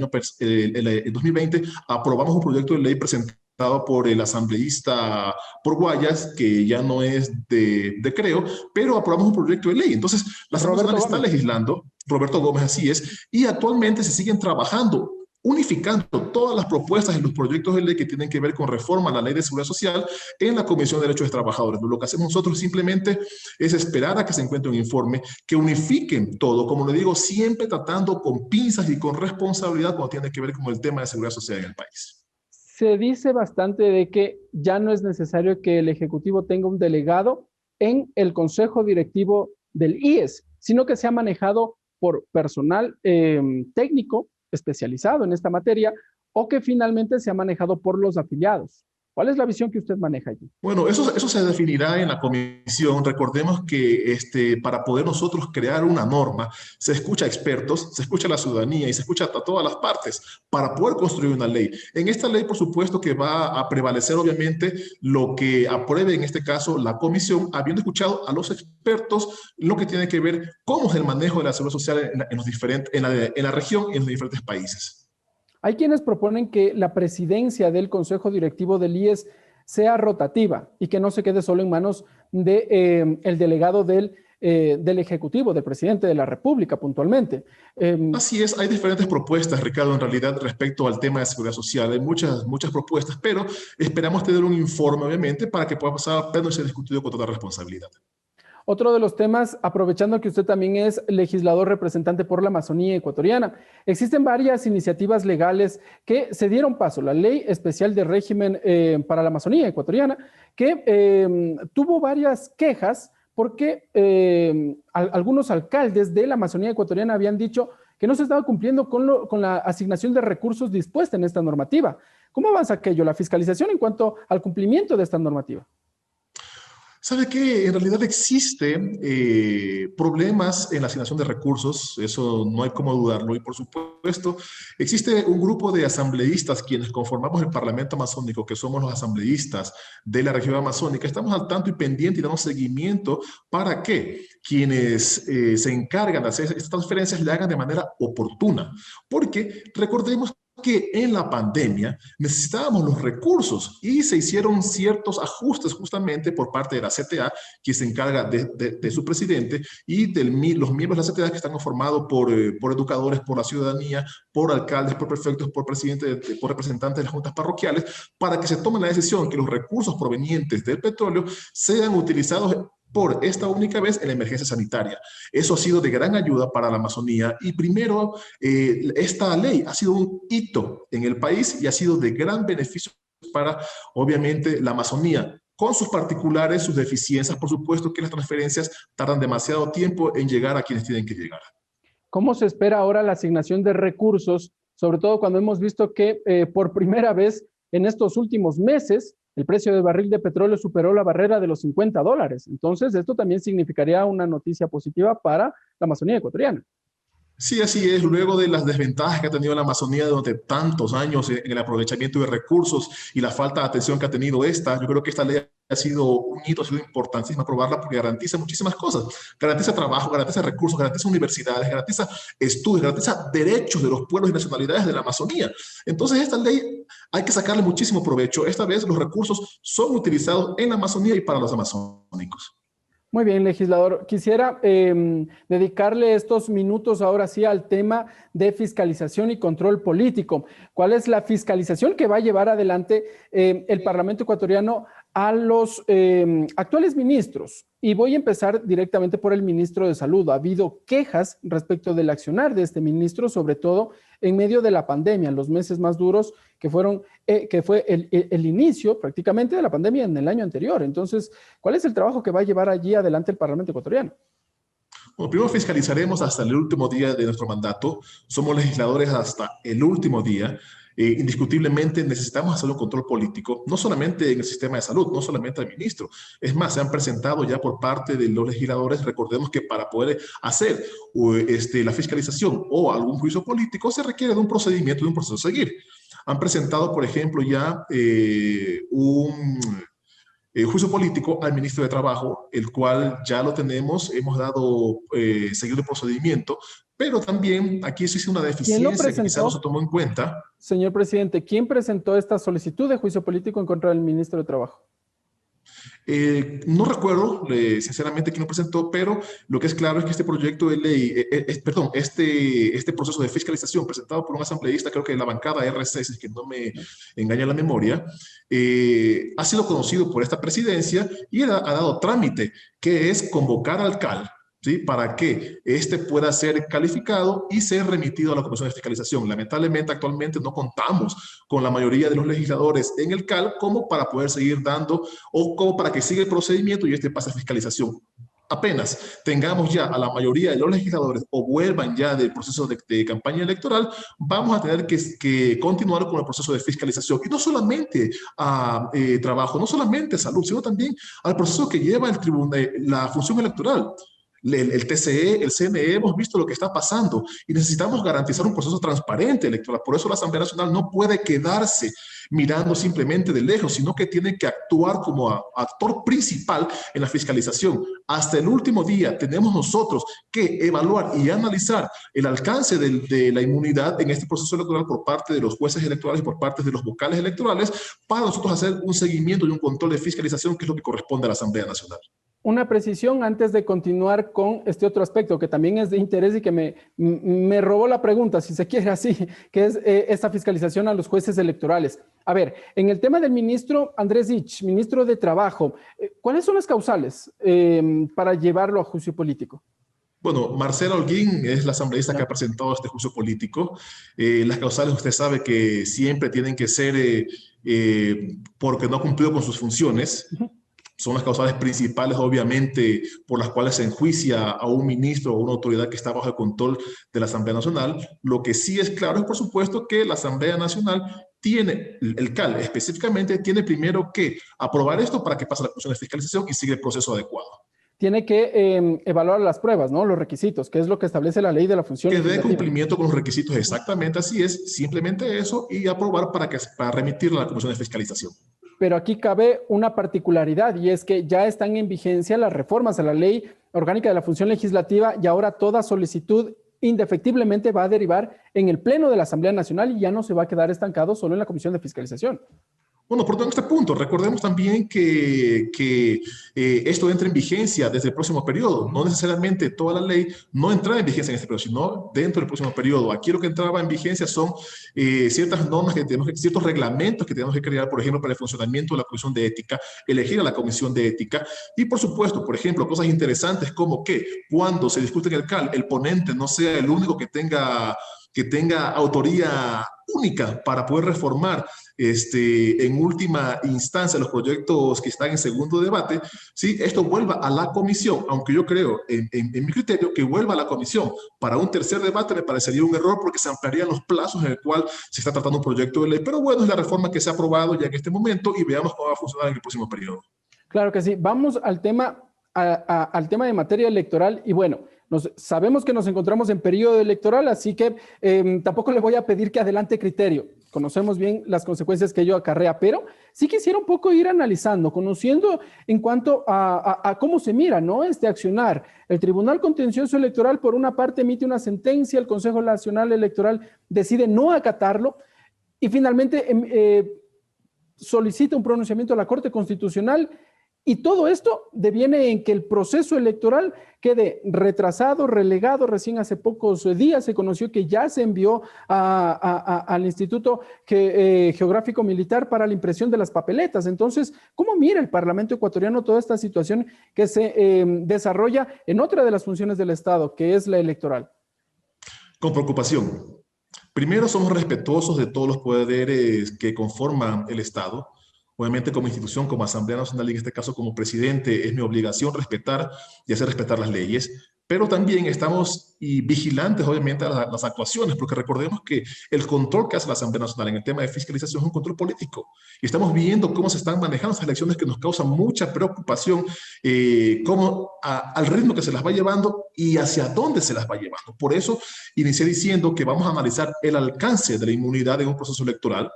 2020 aprobamos un proyecto de ley presentado por el asambleísta por Guayas, que ya no es de Creo, pero aprobamos un proyecto de ley. Entonces, la Asamblea Nacional está legislando, Roberto Gómez, así es, y actualmente se siguen trabajando, unificando todas las propuestas y los proyectos de ley que tienen que ver con reforma a la Ley de Seguridad Social en la Comisión de Derechos de Trabajadores. Lo que hacemos nosotros simplemente es esperar a que se encuentre un informe que unifiquen todo, como le digo, siempre tratando con pinzas y con responsabilidad cuando tiene que ver con el tema de seguridad social en el país. Se dice bastante de que ya no es necesario que el Ejecutivo tenga un delegado en el Consejo Directivo del IES, sino que sea manejado por personal técnico especializado en esta materia o que finalmente sea manejado por los afiliados. ¿Cuál es la visión que usted maneja allí? Bueno, eso se definirá en la comisión. Recordemos que para poder nosotros crear una norma, se escucha a expertos, se escucha a la ciudadanía y se escucha a todas las partes para poder construir una ley. En esta ley, por supuesto, que va a prevalecer obviamente lo que apruebe en este caso la comisión, habiendo escuchado a los expertos lo que tiene que ver cómo es el manejo de la seguridad social en la región y en los diferentes países. Hay quienes proponen que la presidencia del Consejo Directivo del IES sea rotativa y que no se quede solo en manos del delegado del Ejecutivo, del presidente de la República puntualmente. Así es, hay diferentes propuestas, Ricardo, en realidad respecto al tema de seguridad social. Hay muchas propuestas, pero esperamos tener un informe, obviamente, para que pueda pasar al pleno y ser discutido con toda responsabilidad. Otro de los temas, aprovechando que usted también es legislador representante por la Amazonía ecuatoriana, existen varias iniciativas legales que se dieron paso. La Ley Especial de Régimen para la Amazonía ecuatoriana, que tuvo varias quejas porque algunos alcaldes de la Amazonía ecuatoriana habían dicho que no se estaba cumpliendo con la asignación de recursos dispuesta en esta normativa. ¿Cómo avanza aquello, la fiscalización en cuanto al cumplimiento de esta normativa? ¿Sabe qué? En realidad existen problemas en la asignación de recursos, eso no hay cómo dudarlo, y por supuesto existe un grupo de asambleístas quienes conformamos el Parlamento Amazónico, que somos los asambleístas de la región amazónica, estamos al tanto y pendiente y damos seguimiento para que quienes se encargan de hacer estas transferencias le hagan de manera oportuna, porque recordemos que en la pandemia necesitábamos los recursos y se hicieron ciertos ajustes justamente por parte de la CTA, que se encarga de su presidente, y los miembros de la CTA que están conformados por educadores, por la ciudadanía, por alcaldes, por prefectos, por presidentes, por representantes de las juntas parroquiales, para que se tome la decisión que los recursos provenientes del petróleo sean utilizados por esta única vez en la emergencia sanitaria. Eso ha sido de gran ayuda para la Amazonía y primero esta ley ha sido un hito en el país y ha sido de gran beneficio para, obviamente, la Amazonía, con sus particulares, sus deficiencias. Por supuesto que las transferencias tardan demasiado tiempo en llegar a quienes tienen que llegar. ¿Cómo se espera ahora la asignación de recursos, sobre todo cuando hemos visto que por primera vez en estos últimos meses el precio del barril de petróleo superó la barrera de los $50? Entonces, esto también significaría una noticia positiva para la Amazonía ecuatoriana. Sí, así es. Luego de las desventajas que ha tenido la Amazonía durante tantos años en el aprovechamiento de recursos y la falta de atención que ha tenido esta, yo creo que esta ley ha sido un hito, ha sido importantísimo aprobarla porque garantiza muchísimas cosas. Garantiza trabajo, garantiza recursos, garantiza universidades, garantiza estudios, garantiza derechos de los pueblos y nacionalidades de la Amazonía. Entonces, esta ley hay que sacarle muchísimo provecho. Esta vez los recursos son utilizados en la Amazonía y para los amazónicos. Muy bien, legislador. Quisiera dedicarle estos minutos ahora sí al tema de fiscalización y control político. ¿Cuál es la fiscalización que va a llevar adelante el Parlamento ecuatoriano a los actuales ministros? Y voy a empezar directamente por el ministro de Salud. Ha habido quejas respecto del accionar de este ministro, sobre todo en medio de la pandemia, en los meses más duros que fue el inicio prácticamente de la pandemia en el año anterior. Entonces, ¿cuál es el trabajo que va a llevar allí adelante el Parlamento ecuatoriano? Bueno, primero fiscalizaremos hasta el último día de nuestro mandato. Somos legisladores hasta el último día. Indiscutiblemente necesitamos hacer un control político, no solamente en el sistema de salud, no solamente al ministro. Es más, se han presentado ya por parte de los legisladores, recordemos que para poder hacer la fiscalización o algún juicio político se requiere de un procedimiento, de un proceso a seguir. Han presentado, por ejemplo, ya un juicio político al ministro de Trabajo, el cual ya lo tenemos, hemos dado seguido el procedimiento, pero también aquí existe una deficiencia que quizás no se tomó en cuenta. Señor presidente, ¿quién presentó esta solicitud de juicio político en contra del ministro de Trabajo? No recuerdo, sinceramente, quién lo presentó, pero lo que es claro es que este proyecto de ley, este proceso de fiscalización presentado por un asambleísta, creo que de la bancada R6, es que no me engaña la memoria, ha sido conocido por esta presidencia y ha dado trámite, que es convocar al CAL, ¿sí? Para que este pueda ser calificado y ser remitido a la Comisión de Fiscalización. Lamentablemente, actualmente no contamos con la mayoría de los legisladores en el CAL como para poder seguir dando o como para que siga el procedimiento y este pase a fiscalización. Apenas tengamos ya a la mayoría de los legisladores o vuelvan ya del proceso de campaña electoral, vamos a tener que continuar con el proceso de fiscalización. Y no solamente a trabajo, no solamente a salud, sino también al proceso que lleva el tribunal, la función electoral. El TCE, el CNE, hemos visto lo que está pasando y necesitamos garantizar un proceso transparente electoral. Por eso la Asamblea Nacional no puede quedarse mirando simplemente de lejos, sino que tiene que actuar como actor principal en la fiscalización. Hasta el último día tenemos nosotros que evaluar y analizar el alcance de la inmunidad en este proceso electoral por parte de los jueces electorales y por parte de los vocales electorales para nosotros hacer un seguimiento y un control de fiscalización, que es lo que corresponde a la Asamblea Nacional. Una precisión antes de continuar con este otro aspecto que también es de interés y que me robó la pregunta, si se quiere así, que es esta fiscalización a los jueces electorales. A ver, en el tema del ministro Andrés Ich, ministro de Trabajo, ¿cuáles son las causales para llevarlo a juicio político? Bueno, Marcela Holguín es la asambleísta que ha presentado este juicio político. Las causales, usted sabe que siempre tienen que ser porque no ha cumplido con sus funciones. son las causales principales, obviamente, por las cuales se enjuicia a un ministro o una autoridad que está bajo el control de la Asamblea Nacional. Lo que sí es claro es, por supuesto, que la Asamblea Nacional tiene, el CAL específicamente, tiene primero que aprobar esto para que pase la Comisión de Fiscalización y siga el proceso adecuado. Tiene que evaluar las pruebas, ¿no? Los requisitos, que es lo que establece la ley de la función que dé legislativa. cumplimiento con los requisitos, exactamente así es, simplemente eso, y aprobar para remitirlo a la Comisión de Fiscalización. Pero aquí cabe una particularidad, y es que ya están en vigencia las reformas a la ley orgánica de la función legislativa, y ahora toda solicitud indefectiblemente va a derivar en el Pleno de la Asamblea Nacional y ya no se va a quedar estancado solo en la Comisión de Fiscalización. Bueno, por todo este punto, recordemos también que esto entra en vigencia desde el próximo periodo. No necesariamente toda la ley no entra en vigencia en este periodo, sino dentro del próximo periodo. Aquí lo que entraba en vigencia son ciertas normas que tenemos, ciertos reglamentos que tenemos que crear, por ejemplo, para el funcionamiento de la Comisión de Ética, elegir a la Comisión de Ética y, por supuesto, por ejemplo, cosas interesantes como que cuando se discute en el CAL, el ponente no sea el único que tenga autoría única para poder reformar en última instancia los proyectos que están en segundo debate, ¿sí? Esto vuelva a la comisión, aunque yo creo, en mi criterio, que vuelva a la comisión para un tercer debate me parecería un error porque se ampliarían los plazos en el cual se está tratando un proyecto de ley, pero bueno, es la reforma que se ha aprobado ya en este momento y veamos cómo va a funcionar en el próximo periodo. Claro que sí. Vamos al tema, al tema de materia electoral y bueno, sabemos que nos encontramos en periodo electoral, así que tampoco le voy a pedir que adelante criterio. Conocemos bien las consecuencias que ello acarrea, pero sí quisiera un poco ir analizando, conociendo en cuanto a cómo se mira, ¿no? Este accionar. El Tribunal Contencioso Electoral, por una parte, emite una sentencia, el Consejo Nacional Electoral decide no acatarlo y finalmente solicita un pronunciamiento a la Corte Constitucional. Y todo esto deviene en que el proceso electoral quede retrasado, relegado. Recién hace pocos días se conoció que ya se envió al Instituto Geográfico Militar para la impresión de las papeletas. Entonces, ¿cómo mira el Parlamento ecuatoriano toda esta situación que se desarrolla en otra de las funciones del Estado, que es la electoral? Con preocupación. Primero, somos respetuosos de todos los poderes que conforman el Estado. Obviamente, como institución, como Asamblea Nacional y en este caso como presidente, es mi obligación respetar y hacer respetar las leyes, pero también estamos vigilantes, obviamente, a las actuaciones, porque recordemos que el control que hace la Asamblea Nacional en el tema de fiscalización es un control político. Y estamos viendo cómo se están manejando esas elecciones que nos causan mucha preocupación, al ritmo que se las va llevando y hacia dónde se las va llevando. Por eso inicié diciendo que vamos a analizar el alcance de la inmunidad en un proceso electoral.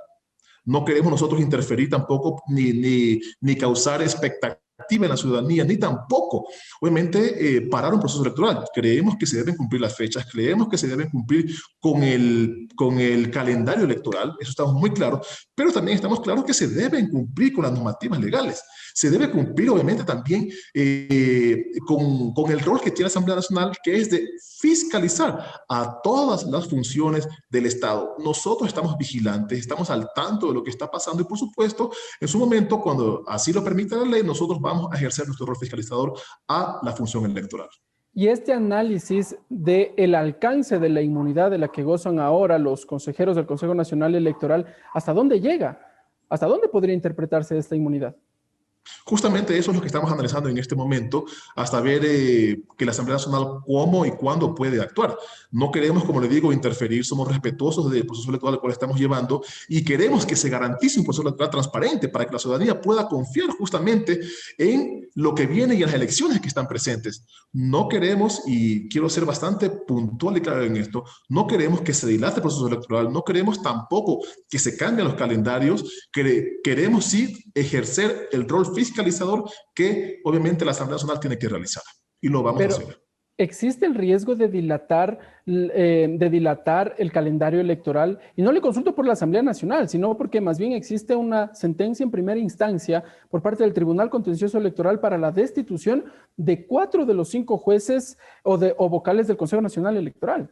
No queremos nosotros interferir tampoco ni causar expectativa en la ciudadanía, ni tampoco, obviamente, parar un proceso electoral. Creemos que se deben cumplir las fechas, creemos que se deben cumplir con el calendario electoral, eso estamos muy claros, pero también estamos claros que se deben cumplir con las normativas legales. Se debe cumplir, obviamente, también con el rol que tiene la Asamblea Nacional, que es de fiscalizar a todas las funciones del Estado. Nosotros estamos vigilantes, estamos al tanto de lo que está pasando y, por supuesto, en su momento, cuando así lo permita la ley, nosotros vamos a ejercer nuestro rol fiscalizador a la función electoral. Y este análisis del alcance de la inmunidad de la que gozan ahora los consejeros del Consejo Nacional Electoral, ¿hasta dónde llega? ¿Hasta dónde podría interpretarse esta inmunidad? Justamente eso es lo que estamos analizando en este momento, hasta ver que la Asamblea Nacional cómo y cuándo puede actuar. No queremos, como le digo, interferir, somos respetuosos del proceso electoral al cual estamos llevando y queremos que se garantice un proceso electoral transparente para que la ciudadanía pueda confiar justamente en lo que viene y en las elecciones que están presentes. No queremos, y quiero ser bastante puntual y claro en esto, no queremos que se dilate el proceso electoral, no queremos tampoco que se cambien los calendarios, queremos sí ejercer el rol fiscalizador que obviamente la Asamblea Nacional tiene que realizar y lo vamos a hacer. ¿Existe el riesgo de dilatar el calendario electoral? Y no le consulto por la Asamblea Nacional, sino porque más bien existe una sentencia en primera instancia por parte del Tribunal Contencioso Electoral para la destitución de 4 de los 5 jueces o vocales del Consejo Nacional Electoral.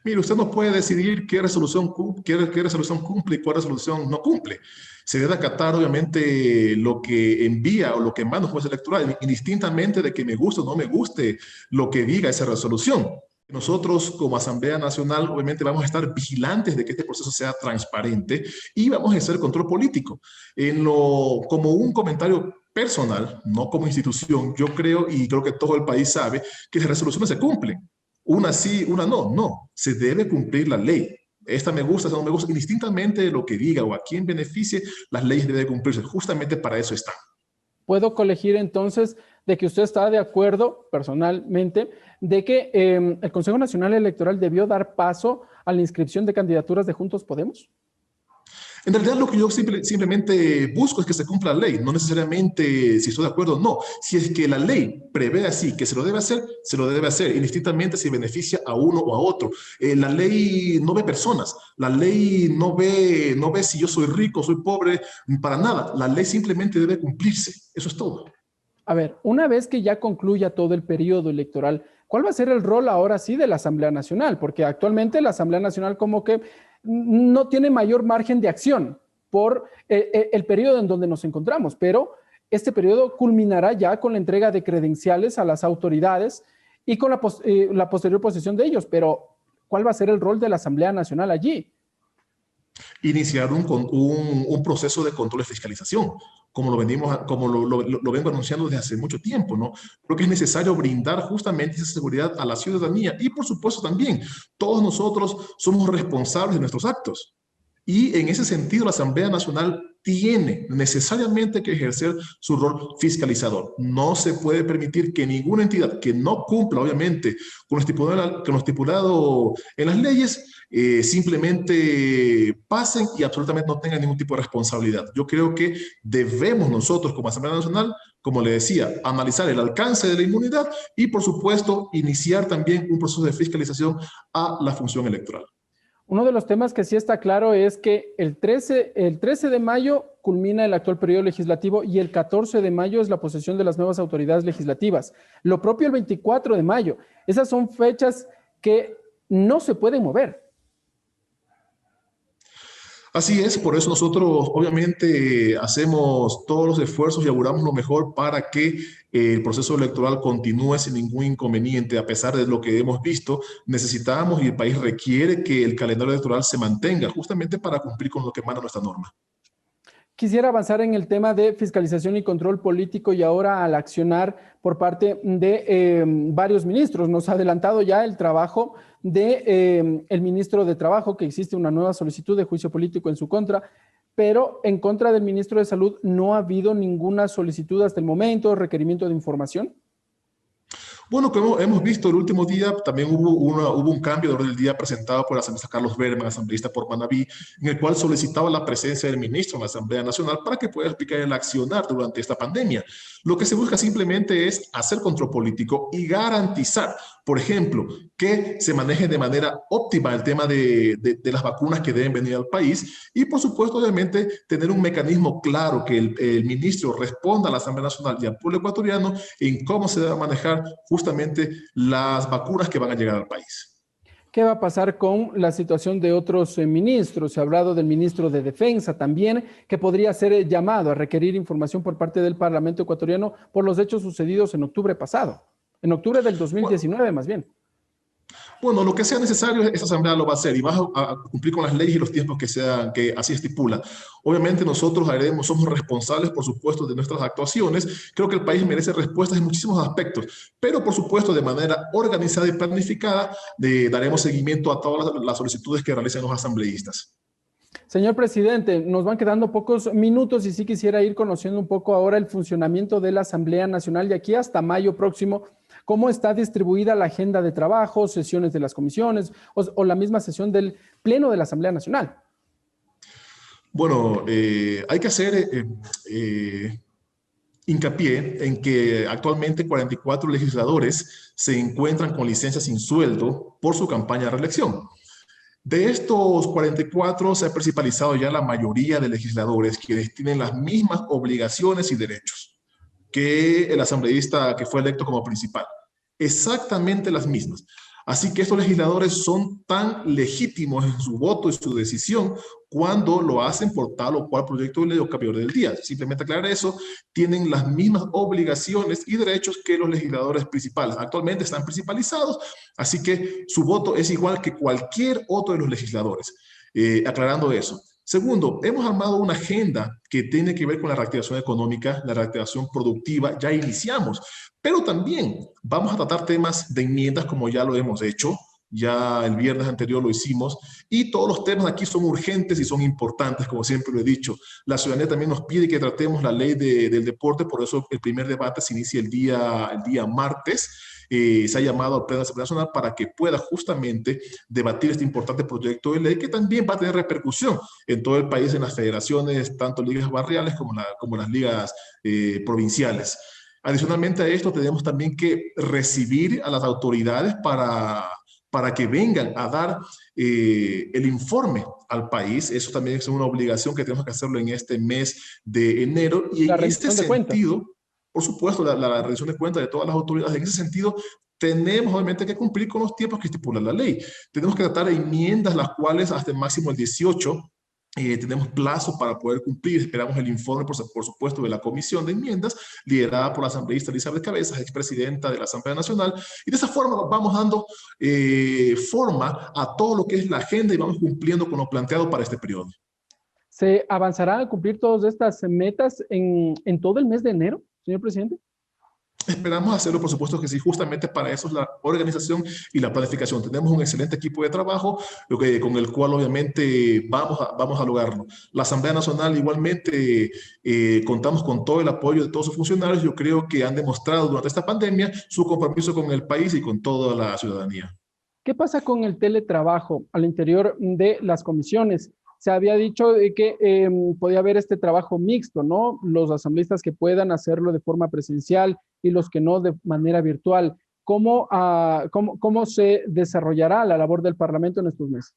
Mire, usted no puede decidir qué resolución cumple y cuál resolución no cumple. Se debe acatar, obviamente, lo que envía o lo que manda un juez electoral, indistintamente de que me guste o no me guste lo que diga esa resolución. Nosotros, como Asamblea Nacional, obviamente vamos a estar vigilantes de que este proceso sea transparente y vamos a hacer control político. Como un comentario personal, no como institución, yo creo, y creo que todo el país sabe, que las resoluciones se cumplen. Una sí, una no. No, se debe cumplir la ley. Esta me gusta, esta no me gusta, indistintamente de lo que diga o a quién beneficie, las leyes deben cumplirse. Justamente para eso están. ¿Puedo colegir entonces de que usted está de acuerdo, personalmente, de que el Consejo Nacional Electoral debió dar paso a la inscripción de candidaturas de Juntos Podemos? En realidad lo que yo simplemente busco es que se cumpla la ley, no necesariamente si estoy de acuerdo o no. Si es que la ley prevé así, que se lo debe hacer, indistintamente si beneficia a uno o a otro. La ley no ve personas, la ley no ve si yo soy rico, soy pobre, para nada. La ley simplemente debe cumplirse, eso es todo. A ver, una vez que ya concluya todo el periodo electoral, ¿cuál va a ser el rol ahora sí de la Asamblea Nacional? Porque actualmente la Asamblea Nacional como que no tiene mayor margen de acción por el periodo en donde nos encontramos, pero este periodo culminará ya con la entrega de credenciales a las autoridades y con la posterior posesión de ellos. Pero, ¿cuál va a ser el rol de la Asamblea Nacional allí? Iniciar un proceso de control y fiscalización, como lo vengo anunciando desde hace mucho tiempo, ¿no? Creo que es necesario brindar justamente esa seguridad a la ciudadanía y, por supuesto, también todos nosotros somos responsables de nuestros actos. Y en ese sentido, la Asamblea Nacional tiene necesariamente que ejercer su rol fiscalizador. No se puede permitir que ninguna entidad que no cumpla, obviamente, con lo estipulado en las leyes, simplemente pasen y absolutamente no tengan ningún tipo de responsabilidad. Yo creo que debemos nosotros, como Asamblea Nacional, como le decía, analizar el alcance de la inmunidad y, por supuesto, iniciar también un proceso de fiscalización a la función electoral. Uno de los temas que sí está claro es que el 13 de mayo culmina el actual periodo legislativo y el 14 de mayo es la posesión de las nuevas autoridades legislativas. Lo propio el 24 de mayo. Esas son fechas que no se pueden mover. Así es, por eso nosotros obviamente hacemos todos los esfuerzos y auguramos lo mejor para que el proceso electoral continúe sin ningún inconveniente. A pesar de lo que hemos visto, necesitamos y el país requiere que el calendario electoral se mantenga justamente para cumplir con lo que manda nuestra norma. Quisiera avanzar en el tema de fiscalización y control político y ahora al accionar por parte de varios ministros. Nos ha adelantado ya el trabajo de el ministro de Trabajo, que existe una nueva solicitud de juicio político en su contra, pero en contra del ministro de Salud no ha habido ninguna solicitud hasta el momento, requerimiento de información. Bueno, como hemos visto el último día, también hubo un cambio de orden del día presentado por el asambleísta Carlos Berman, asambleísta por Manabí, en el cual solicitaba la presencia del ministro en la Asamblea Nacional para que pueda explicar el accionar durante esta pandemia. Lo que se busca simplemente es hacer control político y garantizar, por ejemplo, que se maneje de manera óptima el tema de las vacunas que deben venir al país y, por supuesto, obviamente, tener un mecanismo claro que el ministro responda a la Asamblea Nacional y al pueblo ecuatoriano en cómo se debe manejar justamente las vacunas que van a llegar al país. ¿Qué va a pasar con la situación de otros ministros? Se ha hablado del ministro de Defensa también, que podría ser llamado a requerir información por parte del Parlamento ecuatoriano por los hechos sucedidos en octubre pasado, en octubre del 2019 más bien. Bueno, lo que sea necesario, esa asamblea lo va a hacer y va a cumplir con las leyes y los tiempos que así estipula. Obviamente nosotros somos responsables, por supuesto, de nuestras actuaciones. Creo que el país merece respuestas en muchísimos aspectos, pero por supuesto de manera organizada y planificada daremos seguimiento a todas las solicitudes que realicen los asambleístas. Señor presidente, nos van quedando pocos minutos y sí quisiera ir conociendo un poco ahora el funcionamiento de la Asamblea Nacional de aquí hasta mayo próximo. ¿Cómo está distribuida la agenda de trabajo, sesiones de las comisiones o la misma sesión del Pleno de la Asamblea Nacional? Bueno, hay que hacer hincapié en que actualmente 44 legisladores se encuentran con licencia sin sueldo por su campaña de reelección. De estos 44 se ha principalizado ya la mayoría de legisladores quienes tienen las mismas obligaciones y derechos que el asambleísta que fue electo como principal. Exactamente las mismas. Así que estos legisladores son tan legítimos en su voto y su decisión cuando lo hacen por tal o cual proyecto de ley o cambio del día. Simplemente aclarar eso, tienen las mismas obligaciones y derechos que los legisladores principales. Actualmente están principalizados, así que su voto es igual que cualquier otro de los legisladores. Aclarando eso. Segundo, hemos armado una agenda que tiene que ver con la reactivación económica, la reactivación productiva, ya iniciamos, pero también vamos a tratar temas de enmiendas como ya lo hemos hecho. Ya el viernes anterior lo hicimos y todos los temas aquí son urgentes y son importantes, como siempre lo he dicho. La ciudadanía también nos pide que tratemos la ley del deporte, por eso el primer debate se inicia el día martes. Se ha llamado al Pleno de la Asamblea Nacional para que pueda justamente debatir este importante proyecto de ley que también va a tener repercusión en todo el país, en las federaciones, tanto ligas barriales como las ligas provinciales. Adicionalmente a esto, tenemos también que recibir a las autoridades para que vengan a dar el informe al país. Eso también es una obligación que tenemos que hacerlo en este mes de enero. Y en este sentido, por supuesto, la rendición de cuentas de todas las autoridades, en ese sentido, tenemos obviamente que cumplir con los tiempos que estipula la ley. Tenemos que tratar enmiendas, las cuales hasta el máximo el 18 tenemos plazo para poder cumplir. Esperamos el informe, por supuesto, de la Comisión de Enmiendas, liderada por la asambleísta Elizabeth Cabezas, expresidenta de la Asamblea Nacional, y de esa forma vamos dando forma a todo lo que es la agenda y vamos cumpliendo con lo planteado para este periodo. ¿Se avanzará a cumplir todas estas metas en todo el mes de enero, señor presidente? Esperamos hacerlo, por supuesto que sí, justamente para eso es la organización y la planificación. Tenemos un excelente equipo de trabajo con el cual obviamente vamos a lograrlo. La Asamblea Nacional igualmente contamos con todo el apoyo de todos sus funcionarios. Yo creo que han demostrado durante esta pandemia su compromiso con el país y con toda la ciudadanía. ¿Qué pasa con el teletrabajo al interior de las comisiones? Se había dicho que podía haber este trabajo mixto, ¿no? Los asambleístas que puedan hacerlo de forma presencial y los que no de manera virtual. ¿Cómo se desarrollará la labor del Parlamento en estos meses?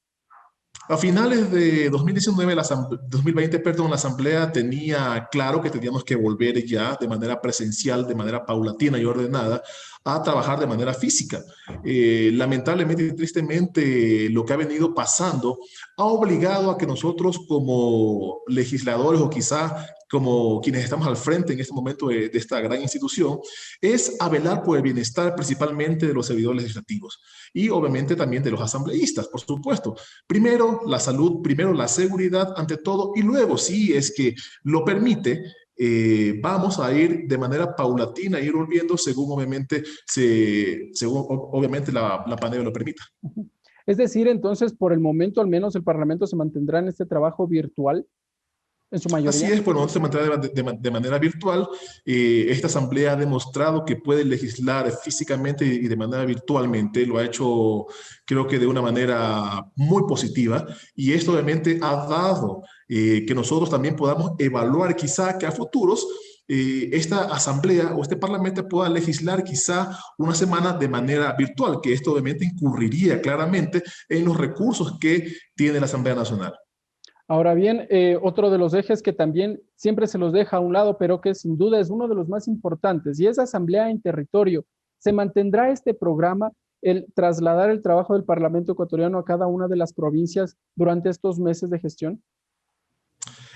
A finales de 2020, la Asamblea tenía claro que teníamos que volver ya de manera presencial, de manera paulatina y ordenada, a trabajar de manera física. Lamentablemente y tristemente, lo que ha venido pasando ha obligado a que nosotros como legisladores o quizá como quienes estamos al frente en este momento de esta gran institución, es a velar por el bienestar principalmente de los servidores legislativos y obviamente también de los asambleístas, por supuesto. Primero la salud, primero la seguridad ante todo, y luego, si es que lo permite, vamos a ir de manera paulatina, ir volviendo según obviamente, la pandemia lo permita. Es decir, entonces, por el momento al menos el Parlamento se mantendrá en este trabajo virtual. En su mayoría. Así es, bueno, se mantendrá de manera virtual. Esta asamblea ha demostrado que puede legislar físicamente y de manera virtualmente. Lo ha hecho, creo que de una manera muy positiva. Y esto obviamente ha dado que nosotros también podamos evaluar quizá que a futuros esta asamblea o este parlamento pueda legislar quizá una semana de manera virtual, que esto obviamente incurriría claramente en los recursos que tiene la Asamblea Nacional. Ahora bien, otro de los ejes que también siempre se los deja a un lado, pero que sin duda es uno de los más importantes, y es asamblea en territorio. ¿Se mantendrá este programa, el trasladar el trabajo del Parlamento ecuatoriano a cada una de las provincias durante estos meses de gestión?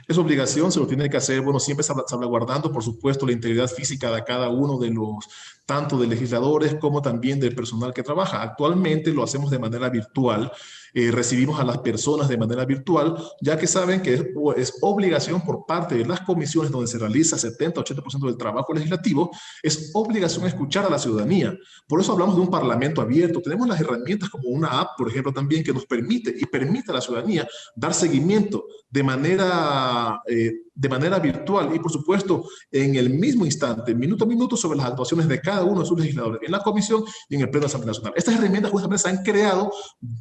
Es obligación, se lo tiene que hacer, bueno, siempre salvaguardando, por supuesto, la integridad física de cada uno de los, tanto de legisladores como también del personal que trabaja. Actualmente lo hacemos de manera virtual, recibimos a las personas de manera virtual, ya que saben que es obligación por parte de las comisiones donde se realiza 70-80% del trabajo legislativo, es obligación escuchar a la ciudadanía. Por eso hablamos de un parlamento abierto. Tenemos las herramientas como una app, por ejemplo, también que nos permite a la ciudadanía dar seguimiento de manera virtual y, por supuesto, en el mismo instante, minuto a minuto, sobre las actuaciones de cada uno de sus legisladores en la comisión y en el Pleno de la Asamblea Nacional. Estas herramientas justamente se han creado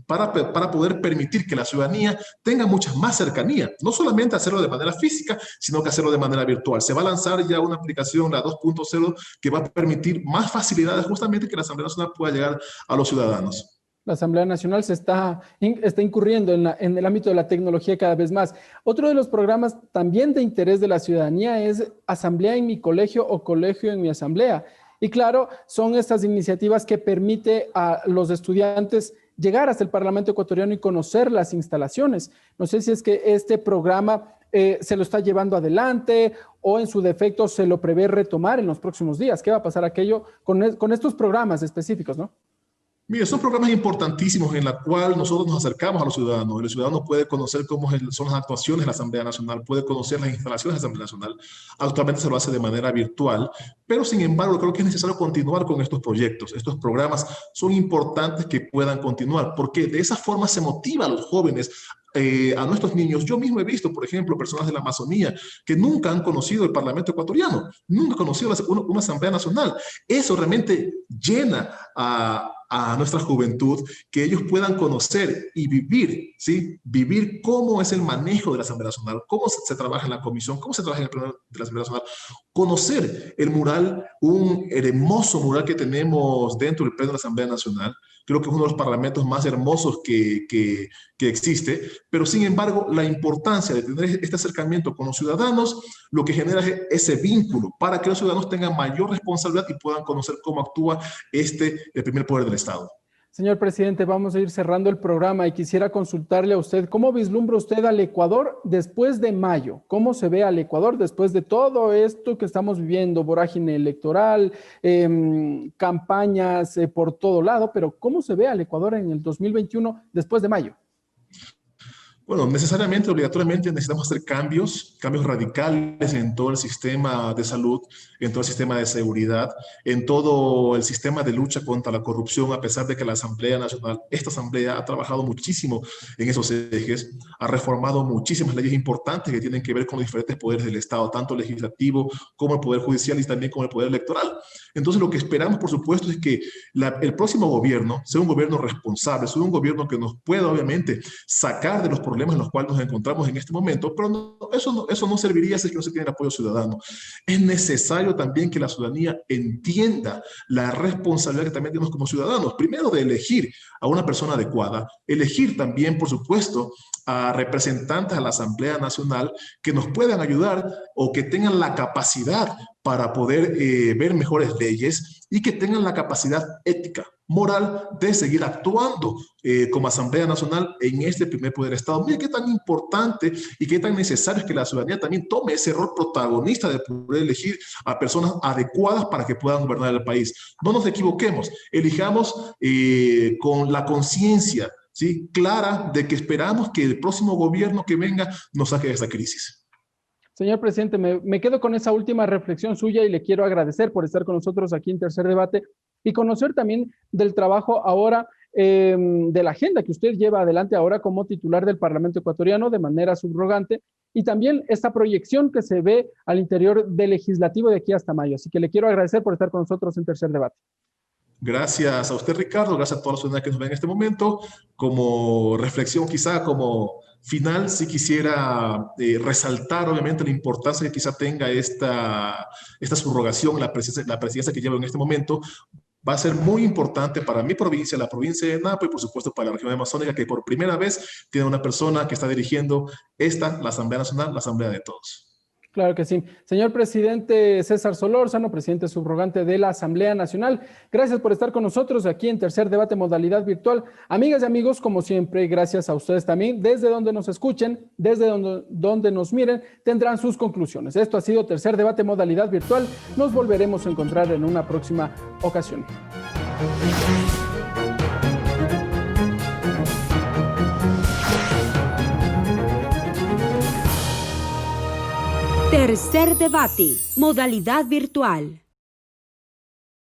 para poder permitir que la ciudadanía tenga mucha más cercanía, no solamente hacerlo de manera física, sino que hacerlo de manera virtual. Se va a lanzar ya una aplicación, la 2.0, que va a permitir más facilidades justamente que la Asamblea Nacional pueda llegar a los ciudadanos. La Asamblea Nacional está incurriendo en el ámbito de la tecnología cada vez más. Otro de los programas también de interés de la ciudadanía es Asamblea en mi colegio o Colegio en mi asamblea. Y claro, son estas iniciativas que permite a los estudiantes llegar hasta el Parlamento ecuatoriano y conocer las instalaciones. No sé si es que este programa se lo está llevando adelante o en su defecto se lo prevé retomar en los próximos días. ¿Qué va a pasar con estos programas específicos, no? Mire, son programas importantísimos en los cuales nosotros nos acercamos a los ciudadanos. El ciudadano puede conocer cómo son las actuaciones de la Asamblea Nacional, puede conocer las instalaciones de la Asamblea Nacional. Actualmente se lo hace de manera virtual, pero sin embargo creo que es necesario continuar con estos proyectos. Estos programas son importantes que puedan continuar, porque de esa forma se motiva a los jóvenes, a nuestros niños. Yo mismo he visto, por ejemplo, personas de la Amazonía que nunca han conocido el Parlamento ecuatoriano, nunca han conocido una Asamblea Nacional. Eso realmente llena a nuestra juventud, que ellos puedan conocer y vivir, ¿sí? Vivir cómo es el manejo de la Asamblea Nacional, cómo se trabaja en la comisión, cómo se trabaja en el pleno de la Asamblea Nacional, conocer el mural, un hermoso mural que tenemos dentro del pleno de la Asamblea Nacional. Creo que es uno de los parlamentos más hermosos que existe, pero sin embargo la importancia de tener este acercamiento con los ciudadanos lo que genera es ese vínculo para que los ciudadanos tengan mayor responsabilidad y puedan conocer cómo actúa el primer poder del Estado. Señor presidente, vamos a ir cerrando el programa y quisiera consultarle a usted, ¿cómo vislumbra usted al Ecuador después de mayo? ¿Cómo se ve al Ecuador después de todo esto que estamos viviendo? Vorágine electoral, campañas por todo lado, pero ¿cómo se ve al Ecuador en el 2021 después de mayo? Bueno, necesariamente, obligatoriamente necesitamos hacer cambios radicales en todo el sistema de salud, en todo el sistema de seguridad, en todo el sistema de lucha contra la corrupción, a pesar de que la Asamblea Nacional, esta Asamblea ha trabajado muchísimo en esos ejes, ha reformado muchísimas leyes importantes que tienen que ver con los diferentes poderes del Estado, tanto el legislativo como el poder judicial y también con el poder electoral. Entonces, lo que esperamos, por supuesto, es que el próximo gobierno sea un gobierno responsable, sea un gobierno que nos pueda, obviamente, sacar de los problemas en los cuales nos encontramos en este momento, pero eso no serviría si es que no se tiene el apoyo ciudadano. Es necesario también que la ciudadanía entienda la responsabilidad que también tenemos como ciudadanos, primero de elegir a una persona adecuada, elegir también, por supuesto, a representantes a la Asamblea Nacional que nos puedan ayudar o que tengan la capacidad para poder ver mejores leyes y que tengan la capacidad ética, moral de seguir actuando como Asamblea Nacional en este primer poder del Estado. Mire qué tan importante y qué tan necesario es que la ciudadanía también tome ese rol protagonista de poder elegir a personas adecuadas para que puedan gobernar el país. No nos equivoquemos, elijamos con la conciencia, ¿sí?, clara de que esperamos que el próximo gobierno que venga nos saque de esta crisis. Señor presidente, me quedo con esa última reflexión suya y le quiero agradecer por estar con nosotros aquí en Tercer Debate y conocer también del trabajo ahora, de la agenda que usted lleva adelante ahora como titular del Parlamento ecuatoriano de manera subrogante y también esta proyección que se ve al interior del legislativo de aquí hasta mayo. Así que le quiero agradecer por estar con nosotros en Tercer Debate. Gracias a usted, Ricardo, gracias a todas las personas que nos ven en este momento. Como reflexión, quizá como final, sí quisiera resaltar obviamente la importancia que quizá tenga esta subrogación, la presidencia que llevo en este momento. Va a ser muy importante para mi provincia, la provincia de Napo y por supuesto para la región amazónica, que por primera vez tiene una persona que está dirigiendo la Asamblea Nacional, la Asamblea de Todos. Claro que sí. Señor presidente César Solórzano, presidente subrogante de la Asamblea Nacional, gracias por estar con nosotros aquí en Tercer Debate modalidad virtual. Amigas y amigos, como siempre, gracias a ustedes también. Desde donde nos escuchen, desde donde nos miren, tendrán sus conclusiones. Esto ha sido Tercer Debate modalidad virtual. Nos volveremos a encontrar en una próxima ocasión. Tercer Debate, modalidad virtual.